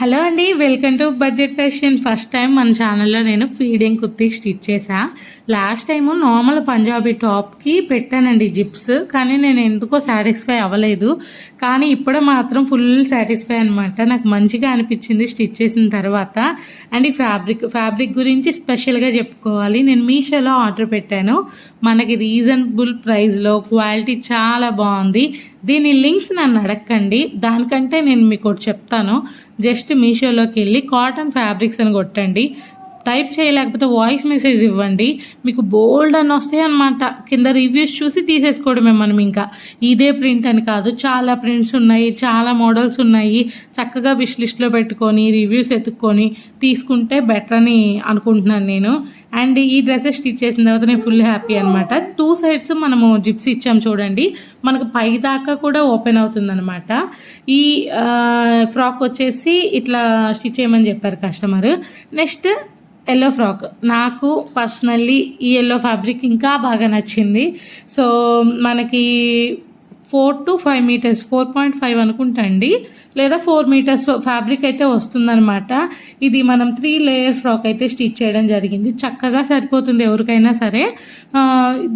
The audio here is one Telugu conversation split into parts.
హలో అండి, welcome to budget fashion. First time మన ఛానల్లో నేను ఫీడింగ్ కుర్తీ స్టిచ్ చేసా. లాస్ట్ టైము నార్మల్ పంజాబీ టాప్కి పెట్టానండి జిప్స్, కానీ నేను ఎందుకో సాటిస్ఫై అవ్వలేదు. కానీ ఇప్పుడు మాత్రం ఫుల్ సాటిస్ఫై అనమాట. నాకు మంచిగా అనిపించింది స్టిచ్ చేసిన తర్వాత. అండ్ ఈ ఫ్యాబ్రిక్ గురించి స్పెషల్గా చెప్పుకోవాలి. నేను మీషోలో ఆర్డర్ పెట్టాను. మనకి రీజనబుల్ ప్రైస్లో క్వాలిటీ చాలా బాగుంది. దీని లింక్స్ నన్ను అడగండి, దానికంటే నేను మీకు ఒకటి చెప్తాను. జస్ట్ మీషోలోకి వెళ్ళి కాటన్ ఫ్యాబ్రిక్స్ అని కొట్టండి. టైప్ చేయలేకపోతే వాయిస్ మెసేజ్ ఇవ్వండి, మీకు బోల్డ్ అని వస్తాయి అనమాట. కింద రివ్యూస్ చూసి తీసేసుకోవడమే మనం. ఇంకా ఇదే ప్రింట్ అని కాదు, చాలా ప్రింట్స్ ఉన్నాయి, చాలా మోడల్స్ ఉన్నాయి. చక్కగా విష్ లిస్ట్లో పెట్టుకొని రివ్యూస్ ఎత్తుక్కొని తీసుకుంటే బెటర్ అని అనుకుంటున్నాను నేను. అండ్ ఈ డ్రెస్సెస్ స్టిచ్ చేసిన తర్వాత నేను ఫుల్ హ్యాపీ అనమాట. 2 సైడ్స్ మనము జిప్స్ ఇచ్చాము చూడండి, మనకు పై దాకా కూడా ఓపెన్ అవుతుంది అనమాట. ఈ ఫ్రాక్ వచ్చేసి ఇట్లా స్టిచ్ చేయమని చెప్పారు కస్టమర్. Next yellow frock. నాకు పర్సనల్లీ ఈ ఎల్లో ఫ్యాబ్రిక్ ఇంకా బాగా నచ్చింది. సో మనకి 4 to 5 మీటర్స్, 4.5 అనుకుంటా అండి, లేదా 4 మీటర్స్ ఫ్యాబ్రిక్ అయితే వస్తుందన్నమాట. ఇది మనం 3 లేయర్ ఫ్రాక్ అయితే స్టిచ్ చేయడం జరిగింది. చక్కగా సరిపోతుంది ఎవరికైనా సరే.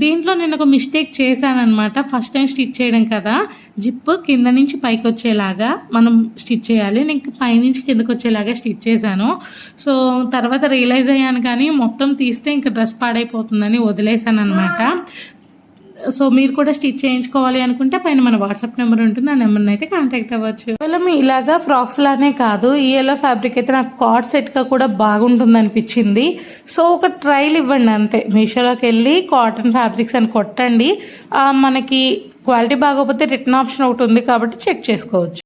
దీంట్లో నేను ఒక మిస్టేక్ చేశానమాట. ఫస్ట్ టైం స్టిచ్ చేయడం కదా, జిప్ కింద నుంచి పైకి వచ్చేలాగా మనం స్టిచ్ చేయాలి. నేను పైనుంచి కిందకి వచ్చేలాగా స్టిచ్ చేశాను. సో తర్వాత రియలైజ్ అయ్యాను, కానీ మొత్తం తీస్తే ఇంకా డ్రెస్ పాడైపోతుందని వదిలేశాను అనమాట. సో మీరు కూడా స్టిచ్ చేయించుకోవాలి అనుకుంటే పైన మన వాట్సాప్ నెంబర్ ఉంటుంది, ఆ నెంబర్ని అయితే కాంటాక్ట్ అవ్వచ్చు. కేవలం ఇలాగా ఫ్రాక్స్ లానే కాదు, ఈ ఎల్లో ఫ్యాబ్రిక్ అయితే నాకు కార్డ్ సెట్గా కూడా బాగుంటుంది అనిపించింది. సో ఒక ట్రైల్ ఇవ్వండి అంతే. మీషోలోకి వెళ్ళి కాటన్ ఫ్యాబ్రిక్స్ అని కొట్టండి. మనకి క్వాలిటీ బాగోకపోతే రిటర్న్ ఆప్షన్ ఒకటి ఉంది కాబట్టి చెక్ చేసుకోవచ్చు.